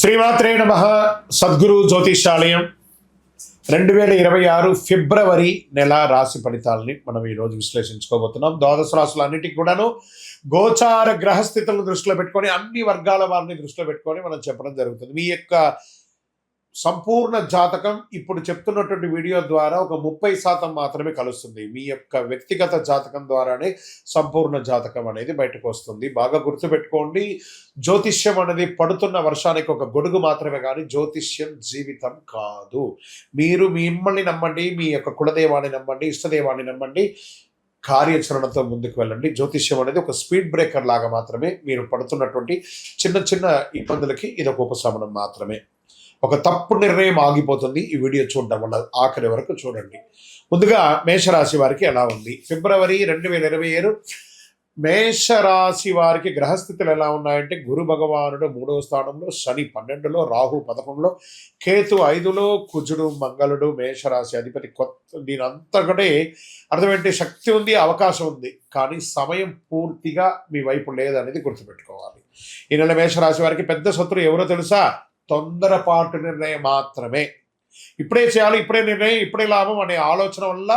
శ్రీమాత్రే నమః. సద్గురు జ్యోతిషాలయం 2026 ఫిబ్రవరి నెల రాశి ఫలితాలని మనం ఈరోజు విశ్లేషించుకోబోతున్నాం. ద్వాదశ రాశులు అన్నిటికీ కూడాను గోచార గ్రహస్థితులను దృష్టిలో పెట్టుకొని అన్ని వర్గాల వారిని దృష్టిలో పెట్టుకొని మనం చెప్పడం జరుగుతుంది. మీ యొక్క సంపూర్ణ జాతకం ఇప్పుడు చెప్తున్నటువంటి వీడియో ద్వారా ఒక 30% మాత్రమే కలుస్తుంది. మీ యొక్క వ్యక్తిగత జాతకం ద్వారానే సంపూర్ణ జాతకం అనేది బయటకు వస్తుంది. బాగా గుర్తుపెట్టుకోండి, జ్యోతిష్యం అనేది పడుతున్న వర్షానికి ఒక గొడుగు మాత్రమే, కానీ జ్యోతిష్యం జీవితం కాదు. మీరు మిమ్మల్ని నమ్మండి, మీ యొక్క కులదేవాన్ని నమ్మండి, ఇష్టదేవాన్ని నమ్మండి, కార్యాచరణతో ముందుకు వెళ్ళండి. జ్యోతిష్యం అనేది ఒక స్పీడ్ బ్రేకర్ లాగా మాత్రమే. మీరు పడుతున్నటువంటి చిన్న చిన్న ఇబ్బందులకి ఇది ఒక ఉపశమనం మాత్రమే. ఒక తప్పు నిర్ణయం ఆగిపోతుంది ఈ వీడియో చూడడం వల్ల. ఆఖరి వరకు చూడండి. ముందుగా మేషరాశి వారికి ఎలా ఉంది ఫిబ్రవరి 2027 మేషరాశి వారికి గ్రహస్థితులు ఎలా ఉన్నాయంటే, గురు భగవానుడు 3వ స్థానంలో, శని 12లో, రాహు 11లో, కేతు 5లో, కుజుడు మంగళుడు మేషరాశి అధిపతి. దీని అంతకంటే అర్థమేంటి, శక్తి ఉంది, అవకాశం ఉంది, కానీ సమయం పూర్తిగా మీ వైపు లేదనేది గుర్తుపెట్టుకోవాలి. ఈ నెల మేషరాశి వారికి పెద్ద శత్రువు ఎవరో తెలుసా? తొందరపాటు నిర్ణయం మాత్రమే. ఇప్పుడే చేయాలి, ఇప్పుడే నిర్ణయం, ఇప్పుడే లాభం అనే ఆలోచన వల్ల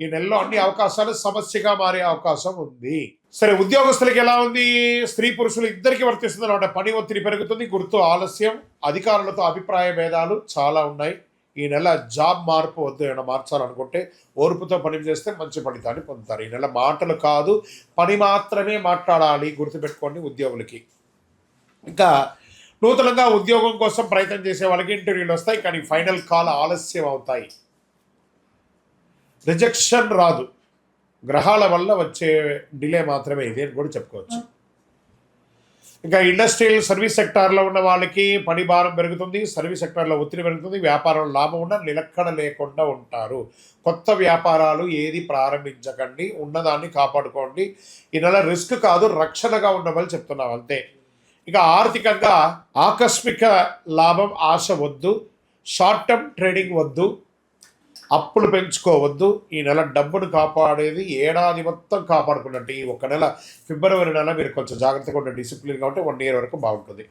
ఈ నెలలో అన్ని అవకాశాలు సమస్యగా మారే అవకాశం ఉంది. సరే, ఉద్యోగస్తులకి ఎలా ఉంది? స్త్రీ పురుషులు ఇద్దరికి వర్తిస్తుంది అన్నమాట. పని ఒత్తిడి పెరుగుతుంది, గుర్తు ఆలస్యం, అధికారులతో అభిప్రాయ భేదాలు చాలా ఉన్నాయి. ఈ నెల జాబ్ మార్పు వద్దు, ఏమైనా మార్చాలనుకుంటే ఓర్పుతో పని చేస్తే మంచి ఫలితాన్ని పొందుతారు. ఈ నెల మాటలు కాదు, పని మాత్రమే మాట్లాడాలి, గుర్తుపెట్టుకోండి ఉద్యోగులకి. ఇంకా నూతనంగా ఉద్యోగం కోసం ప్రయత్నం చేసే వాళ్ళకి ఇంటర్వ్యూలు వస్తాయి, కానీ ఫైనల్ కాల్ ఆలస్యం అవుతాయి. రిజెక్షన్ రాదు, గ్రహాల వల్ల వచ్చే డిలే మాత్రమే ఇది అని కూడా చెప్పుకోవచ్చు. ఇంకా ఇండస్ట్రియల్ సర్వీస్ సెక్టార్లో ఉన్న వాళ్ళకి పని భారం పెరుగుతుంది, సర్వీస్ సెక్టార్లో ఒత్తిడి పెరుగుతుంది, వ్యాపారంలో లాభం ఉన్న నిలకడ లేకుండా ఉంటారు. కొత్త వ్యాపారాలు ఏది ప్రారంభించకండి, ఉన్నదాన్ని కాపాడుకోండి. ఈ నెల రిస్క్ కాదు, రక్షణగా ఉండమని చెప్తున్నాం అంతే. ఇక ఆర్థికంగా ఆకస్మిక లాభం ఆశ వద్దు, షార్ట్ టర్మ్ ట్రేడింగ్ వద్దు, అప్పులు పెంచుకోవద్దు. ఈ నెల డబ్బును కాపాడేది ఏడాది మొత్తం కాపాడుకున్నట్టు. ఈ ఒక నెల ఫిబ్రవరి నెల మీరు కొంచెం జాగ్రత్తగా ఉండే డిసిప్లిన్ కాబట్టి 1 year వరకు బాగుంటుంది.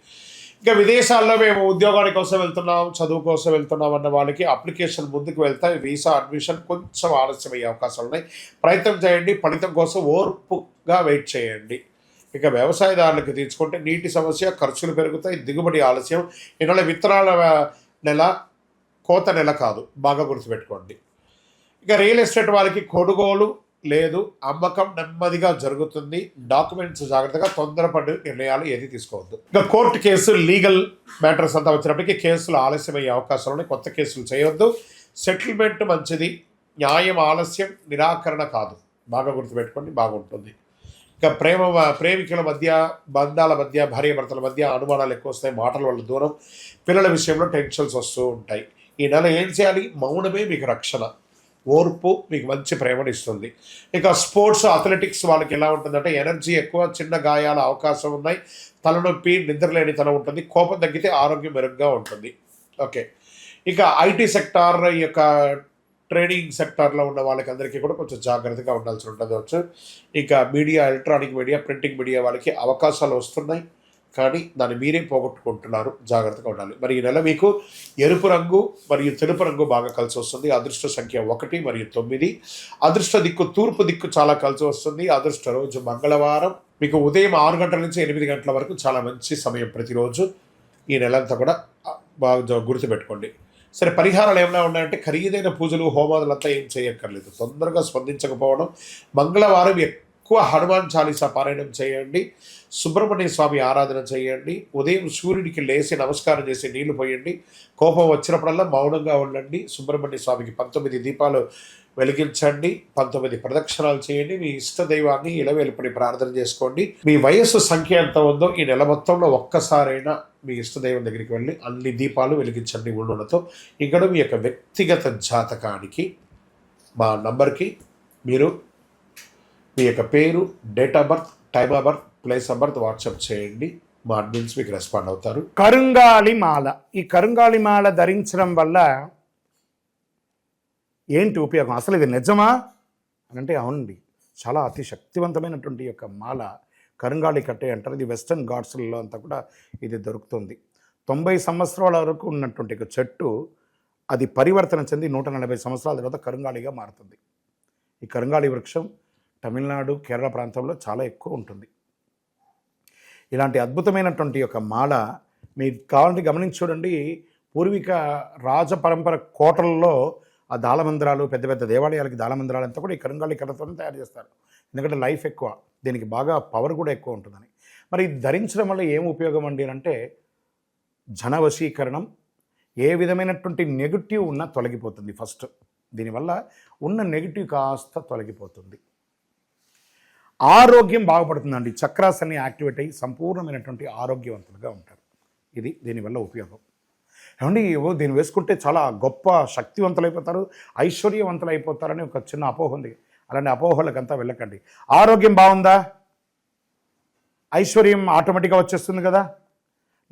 ఇంకా విదేశాల్లో మేము ఉద్యోగాల కోసం వెళ్తున్నాం, చదువు కోసం వెళ్తున్నాం అన్న వాళ్ళకి అప్లికేషన్ ముందుకు వెళ్తాయి. వీసా అడ్మిషన్ కొంచెం ఆలస్యం అయ్యే అవకాశాలు ఉన్నాయి. ప్రయత్నం చేయండి, ఫలితం కోసం ఓర్పుగా వెయిట్ చేయండి. ఇక వ్యవసాయదారులకు తీసుకుంటే నీటి సమస్య, ఖర్చులు పెరుగుతాయి, దిగుబడి ఆలస్యం. ఈ నెల విత్తనాల నెల, కోత నెల కాదు, బాగా గుర్తుపెట్టుకోండి. ఇక రియల్ ఎస్టేట్ వాళ్ళకి కొనుగోలు లేదు, అమ్మకం నెమ్మదిగా జరుగుతుంది. డాక్యుమెంట్స్ జాగ్రత్తగా, తొందరపడి నిర్ణయాలు ఏది తీసుకోవద్దు. ఇక కోర్టు కేసు, లీగల్ మ్యాటర్స్ అంతా వచ్చినప్పటికీ కేసులు ఆలస్యమయ్యే అవకాశాలు ఉన్నాయి. కొత్త కేసులు చేయొద్దు. సెటిల్మెంట్ మంచిది, న్యాయం ఆలస్యం, నిరాకరణ కాదు. బాగా గుర్తుపెట్టుకోండి, బాగుంటుంది. ఇక ప్రేమికుల మధ్య, బంధాల మధ్య, భార్యాభర్తల మధ్య అనుమానాలు ఎక్కువ వస్తాయి, మాటల వల్ల దూరం, పిల్లల విషయంలో టెన్షన్స్ వస్తూ ఉంటాయి. ఈ నెల ఏం చేయాలి? మౌనమే మీకు రక్షణ, ఓర్పు మీకు మంచి ప్రేమను ఇస్తుంది. ఇక స్పోర్ట్స్, అథ్లెటిక్స్ వాళ్ళకి ఎలా ఉంటుందంటే, ఎనర్జీ ఎక్కువ, చిన్న గాయాల అవకాశం ఉన్నాయి, తలనొప్పి, నిద్రలేనితనం ఉంటుంది, కోపం తగ్గితే ఆరోగ్యం మెరుగ్గా ఉంటుంది. ఓకే, ఇక ఐటీ సెక్టార్, ఈ యొక్క ట్రేడింగ్ సెక్టార్లో ఉన్న వాళ్ళకి అందరికీ కూడా కొంచెం జాగ్రత్తగా ఉండాల్సి ఉంటుంది. ఇక media, electronic media, printing media వాళ్ళకి అవకాశాలు వస్తున్నాయి, కానీ దాన్ని మీరే పోగొట్టుకుంటున్నారు, జాగ్రత్తగా ఉండాలి. మరి ఈ నెల మీకు ఎరుపు రంగు మరియు తెలుపు రంగు బాగా కలిసి వస్తుంది. అదృష్ట సంఖ్య 1 మరియు 9. అదృష్ట దిక్కు తూర్పు దిక్కు చాలా కలిసి వస్తుంది. అదృష్ట రోజు మంగళవారం. మీకు ఉదయం 6 గంటల నుంచి 8 గంటల వరకు చాలా మంచి సమయం ప్రతిరోజు. ఈ నెలంతా కూడా బాగా గుర్తుపెట్టుకోండి. సరే, పరిహారాలు ఏమైనా ఉన్నాయంటే, ఖరీదైన పూజలు, హోమాదులంతా ఏం చేయక్కర్లేదు. తొందరగా స్పందించకపోవడం, మంగళవారం ఎక్కువ హనుమాన్ చాలీసా పారాయణం చేయండి, సుబ్రహ్మణ్య స్వామి ఆరాధన చేయండి, ఉదయం సూర్యుడికి లేచి నమస్కారం చేసి నీళ్లు పోయండి, కోపం వచ్చినప్పుడల్లా మౌనంగా ఉండండి, సుబ్రహ్మణ్య స్వామికి 19 దీపాలు వెలిగించండి, 19 ప్రదక్షిణాలు చేయండి, మీ ఇష్ట దైవాన్ని ఇలవేలుపడి ప్రార్థన చేసుకోండి. మీ వయస్సు సంఖ్య ఎంత ఉందో ఈ నెల మొత్తంలో ఒక్కసారైనా మీ ఇష్టదైవం దగ్గరికి వెళ్ళి అన్ని దీపాలు వెలిగించండి ఊళ్ళతో. ఇక్కడ మీ యొక్క వ్యక్తిగత జాతకానికి మా నంబర్కి మీరు మీ యొక్క పేరు, date of birth, time of birth, place of birth WhatsApp చేయండి. మా అడ్మిన్స్ మీకు రెస్పాండ్ అవుతారు. కరుంగాలి మాల. ఈ కరుంగాలి మాల ధరించడం వల్ల ఏంటి ఉపయోగం? అసలు ఇది నిజమా అని అంటే అవునండి, చాలా అతి శక్తివంతమైనటువంటి యొక్క మాల కరుంగాళి కట్టే అంటారు. ఇది వెస్టర్న్ ఘాట్స్లలో అంతా కూడా ఇది దొరుకుతుంది. 90 సంవత్సరాల వరకు ఉన్నటువంటి ఒక చెట్టు అది పరివర్తన చెంది 140 సంవత్సరాల తర్వాత కరుంగాళిగా మారుతుంది. ఈ కరుంగాళి వృక్షం తమిళనాడు, కేరళ ప్రాంతంలో చాలా ఎక్కువ ఉంటుంది. ఇలాంటి అద్భుతమైనటువంటి ఒక మాల మీరు కావాలంటే గమనించి చూడండి. పూర్వీక రాజ పరంపర కోటలలో ఆ దాళమందిరాలు, పెద్ద పెద్ద దేవాలయాలకి దాళమందిరాలు అంతా కూడా ఈ కరుంగాళి కర్రతోనే తయారు చేస్తారు. ఎందుకంటే లైఫ్ ఎక్కువ, దీనికి బాగా పవర్ కూడా ఎక్కువ ఉంటుందని. మరి ఇది ధరించడం వల్ల ఏం ఉపయోగం అండి అంటే జన వశీకరణం, ఏ విధమైనటువంటి నెగిటివ్ ఉన్నా తొలగిపోతుంది. ఫస్ట్ దీనివల్ల ఉన్న నెగిటివ్ కాస్త తొలగిపోతుంది. ఆరోగ్యం బాగుపడుతుందండి. చక్రాస్ అన్ని యాక్టివేట్ అయ్యి సంపూర్ణమైనటువంటి ఆరోగ్యవంతులుగా ఉంటారు. ఇది దీనివల్ల ఉపయోగం. ఏమండి దీన్ని వేసుకుంటే చాలా గొప్ప శక్తివంతులైపోతారు, ఐశ్వర్యవంతులు అయిపోతారని ఒక చిన్న అపోహ ఉంది. అలాంటి అపోహలకంతా వెళ్ళకండి. ఆరోగ్యం బాగుందా, ఐశ్వర్యం ఆటోమేటిక్గా వచ్చేస్తుంది కదా.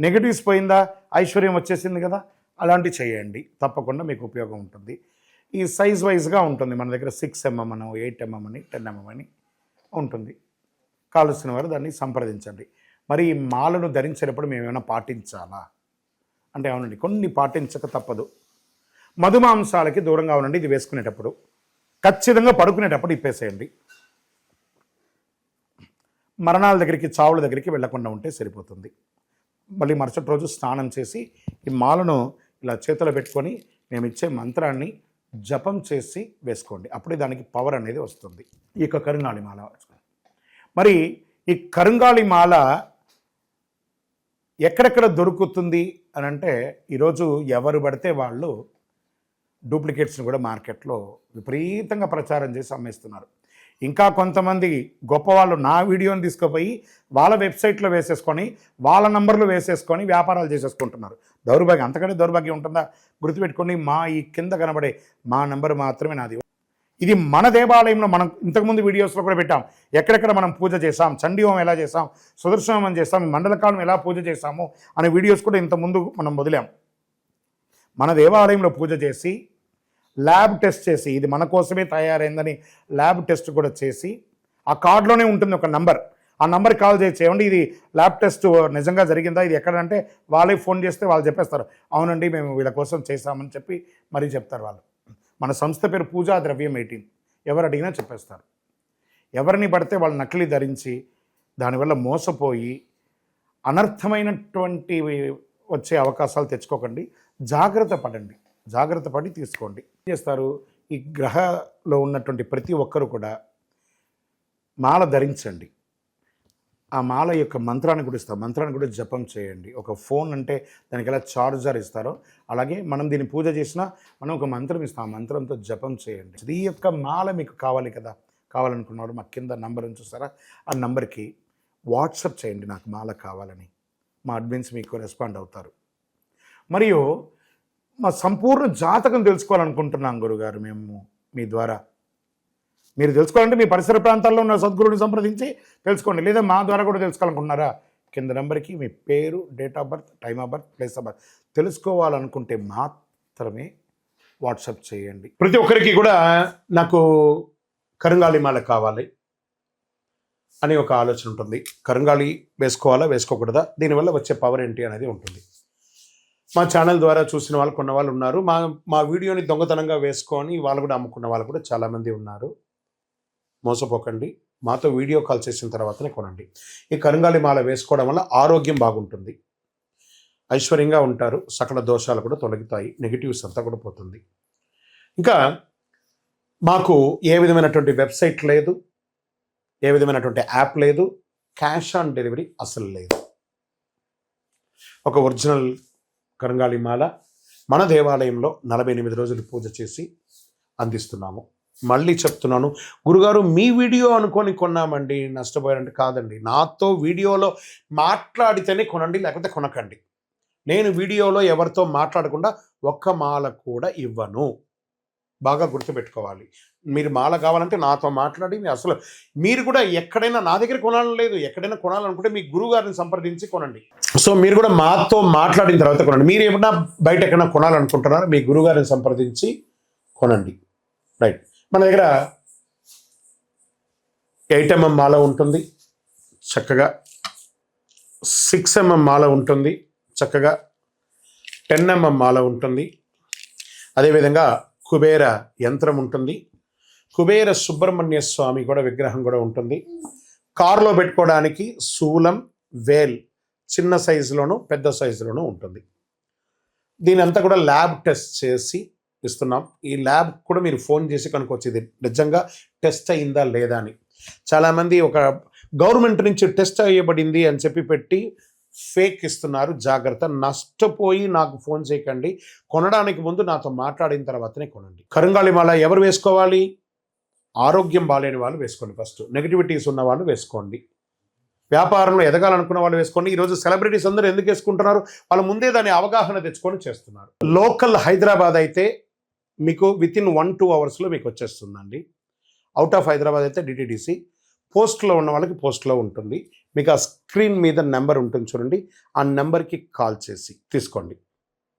నెగిటివ్స్ పోయిందా, ఐశ్వర్యం వచ్చేసింది కదా. అలాంటివి చేయండి, తప్పకుండా మీకు ఉపయోగం ఉంటుంది. ఈ సైజ్ వైజ్గా ఉంటుంది. మన దగ్గర 6 mm అని, 8 mm అని, 10 mm అని ఉంటుంది. కావలసిన వారు దాన్ని సంప్రదించండి. మరి ఈ మాలను ధరించేటప్పుడు మేము ఏమైనా పాటించాలా అంటే అవునండి, కొన్ని పాటించక తప్పదు. మధుమాంసాలకి దూరంగా ఉండండి. ఇది వేసుకునేటప్పుడు ఖచ్చితంగా పడుకునేటప్పుడు ఇప్పేసేయండి. మరణాల దగ్గరికి, చావుల దగ్గరికి వెళ్లకుండా ఉంటే సరిపోతుంది. మళ్ళీ మరుసటి రోజు స్నానం చేసి ఈ మాలను ఇలా చేతిలో పెట్టుకొని మేము ఇచ్చే మంత్రాన్ని జపం చేసి వేసుకోండి. అప్పుడే దానికి పవర్ అనేది వస్తుంది. ఈ యొక్క కరుంగాళి మాల. మరి ఈ కరుంగాళి మాల ఎక్కడెక్కడ దొరుకుతుంది అని అంటే ఈరోజు ఎవరు పడితే వాళ్ళు డూప్లికేట్స్ని కూడా మార్కెట్లో విపరీతంగా ప్రచారం చేసి అమ్మేస్తున్నారు. ఇంకా కొంతమంది గొప్పవాళ్ళు నా వీడియోని తీసుకుపోయి వాళ్ళ వెబ్సైట్లో వేసేసుకొని వాళ్ళ నంబర్లు వేసేసుకొని వ్యాపారాలు చేసేసుకుంటున్నారు. దౌర్భాగ్యం, అంతకంటే దౌర్భాగ్యం ఉంటుందా? గుర్తుపెట్టుకొని మా ఈ కింద కనబడే మా నంబర్ మాత్రమే నాది. ఇది మన దేవాలయంలో మనం ఇంతకుముందు వీడియోస్లో కూడా పెట్టాం. ఎక్కడెక్కడ మనం పూజ చేసాం, చండీ హోమం ఎలా చేసాం, సుదర్శన హోమం చేసాం, మండలకాలం ఎలా పూజ చేసాము అనే వీడియోస్ కూడా ఇంతకుముందు మనం వదిలాం. మన దేవాలయంలో పూజ చేసి ల్యాబ్ టెస్ట్ చేసి ఇది మన కోసమే తయారైందని ల్యాబ్ టెస్ట్ కూడా చేసి ఆ కార్డులోనే ఉంటుంది ఒక నంబర్. ఆ నంబర్కి కాల్ చేసి ఏమండి ఇది ల్యాబ్ టెస్ట్ నిజంగా జరిగిందా, ఇది ఎక్కడంటే వాళ్ళే ఫోన్ చేస్తే వాళ్ళు చెప్పేస్తారు అవునండి మేము వీళ్ళ కోసం చేశామని చెప్పి మరీ చెప్తారు వాళ్ళు. మన సంస్థ పేరు పూజా ద్రవ్యం 18. ఎవరు అడిగినా చెప్పేస్తారు. ఎవరిని పడితే వాళ్ళు నకిలీ ధరించి దానివల్ల మోసపోయి అనర్థమైనటువంటి వచ్చే అవకాశాలు తెచ్చుకోకండి. జాగ్రత్త పడండి, జాగ్రత్త పడి తీసుకోండి. ఏం చేస్తారు, ఈ గ్రహలో ఉన్నటువంటి ప్రతి ఒక్కరు కూడా మాల ధరించండి. ఆ మాల యొక్క మంత్రాన్ని కూడా ఇస్తారు, మంత్రాన్ని కూడా జపం చేయండి. ఒక ఫోన్ అంటే దానికి ఎలా చార్జర్ ఇస్తారో అలాగే మనం దీన్ని పూజ చేసినా మనం ఒక మంత్రం ఇస్తాం, ఆ మంత్రంతో జపం చేయండి. ఈ యొక్క మాల మీకు కావాలి కదా, కావాలనుకున్నవాడు మా కింద నంబర్ చూస్తారా, ఆ నంబర్కి వాట్సాప్ చేయండి నాకు మాల కావాలని. మా అడ్మిన్స్ మీకు రెస్పాండ్ అవుతారు. మరియు మా సంపూర్ణ జాతకం తెలుసుకోవాలనుకుంటున్నాం గురుగారు మేము మీ ద్వారా. మీరు తెలుసుకోవాలంటే మీ పరిసర ప్రాంతాల్లో ఉన్న సద్గురుని సంప్రదించి తెలుసుకోండి. లేదా మా ద్వారా కూడా తెలుసుకోవాలనుకుంటున్నారా, కింద నెంబర్కి మీ పేరు, date of birth, time of birth, place of birth తెలుసుకోవాలనుకుంటే మాత్రమే వాట్సాప్ చేయండి. ప్రతి ఒక్కరికి కూడా నాకు కరుంగాళి మాల కావాలి అని ఒక ఆలోచన ఉంటుంది. కరుంగాళి వేసుకోవాలా వేసుకోకూడదా, దీనివల్ల వచ్చే పవర్ ఏంటి అనేది ఉంటుంది. మా ఛానల్ ద్వారా చూసిన వాళ్ళు కొన్న వాళ్ళు ఉన్నారు. మా వీడియోని దొంగతనంగా వేసుకొని వాళ్ళు కూడా అమ్ముకున్న వాళ్ళు కూడా చాలామంది ఉన్నారు. మోసపోకండి, మాతో వీడియో కాల్ చేసిన తర్వాతనే కొనండి. ఈ కరుంగాళి మాల వేసుకోవడం వల్ల ఆరోగ్యం బాగుంటుంది, ఐశ్వర్యంగా ఉంటారు, సకల దోషాలు కూడా తొలగుతాయి, నెగిటివ్స్ అంతా కూడా పోతుంది. ఇంకా మాకు ఏ విధమైనటువంటి వెబ్సైట్ లేదు, ఏ విధమైనటువంటి యాప్ లేదు, క్యాష్ ఆన్ డెలివరీ అసలు లేదు. ఒక ఒరిజినల్ కరుంగాళి మాల మన దేవాలయంలో 48 రోజులు పూజ చేసి అందిస్తున్నాము. మళ్ళీ చెప్తున్నాను, గురుగారు మీ వీడియో అనుకొని కొన్నామండి నష్టపోయారంటే కాదండి. నాతో వీడియోలో మాట్లాడితేనే కొనండి, లేకపోతే కొనకండి. నేను వీడియోలో ఎవరితో మాట్లాడకుండా ఒక్క మాల కూడా ఇవ్వను. బాగా గుర్తుపెట్టుకోవాలి. మీరు మాల కావాలంటే నాతో మాట్లాడి అసలు మీరు కూడా ఎక్కడైనా నా దగ్గర కొనాలని లేదు, ఎక్కడైనా కొనాలనుకుంటే మీ గురువు గారిని సంప్రదించి కొనండి. సో మీరు కూడా మాతో మాట్లాడిన తర్వాత కొనండి. మీరు ఏమన్నా బయట ఎక్కడైనా కొనాలనుకుంటున్నారో మీ గురువు గారిని సంప్రదించి కొనండి. రైట్. మన దగ్గర 8 mm మాల ఉంటుంది చక్కగా, 6 mm మాల ఉంటుంది చక్కగా, 10mm మాల ఉంటుంది. అదేవిధంగా కుబేర యంత్రం ఉంటుంది. కుబేర సుబ్రహ్మణ్య స్వామి కూడా విగ్రహం కూడా ఉంటుంది. కారులో పెట్టుకోవడానికి శూలం, వేల్ చిన్న సైజులోను పెద్ద సైజులోనూ ఉంటుంది. దీని అంతా కూడా ల్యాబ్ టెస్ట్ చేసి ఇస్తున్నాం. ఈ ల్యాబ్ కూడా మీరు ఫోన్ చేసి కనుక్కోవచ్చు ఇది నిజంగా టెస్ట్ అయిందా లేదా అని. చాలామంది ఒక గవర్నమెంట్ నుంచి టెస్ట్ అయ్యబడింది అని చెప్పి పెట్టి ఫేక్ ఇస్తున్నారు. జాగ్రత్త, నష్టపోయి నాకు ఫోన్ చేయకండి. కొనడానికి ముందు నాతో మాట్లాడిన తర్వాతనే కొనండి. కరుంగాళి మాల ఎవరు వేసుకోవాలి? ఆరోగ్యం బాలేని వాళ్ళు వేసుకోండి. ఫస్ట్ నెగిటివిటీస్ ఉన్న వాళ్ళు వేసుకోండి. వ్యాపారంలో ఎదగాలనుకున్న వాళ్ళు వేసుకోండి. ఈరోజు సెలబ్రిటీస్ అందరూ ఎందుకు వేసుకుంటున్నారు? వాళ్ళు ముందే దాని అవగాహన తెచ్చుకొని చేస్తున్నారు. లోకల్ హైదరాబాద్ అయితే మీకు వితిన్ 1-2 అవర్స్లో మీకు వచ్చేస్తుందండి. అవుట్ ఆఫ్ హైదరాబాద్ అయితే డిటిడిసి. పోస్ట్లో ఉన్న వాళ్ళకి పోస్ట్లో ఉంటుంది. మీకు ఆ స్క్రీన్ మీద నెంబర్ ఉంటుంది చూడండి, ఆ నెంబర్కి కాల్ చేసి తీసుకోండి.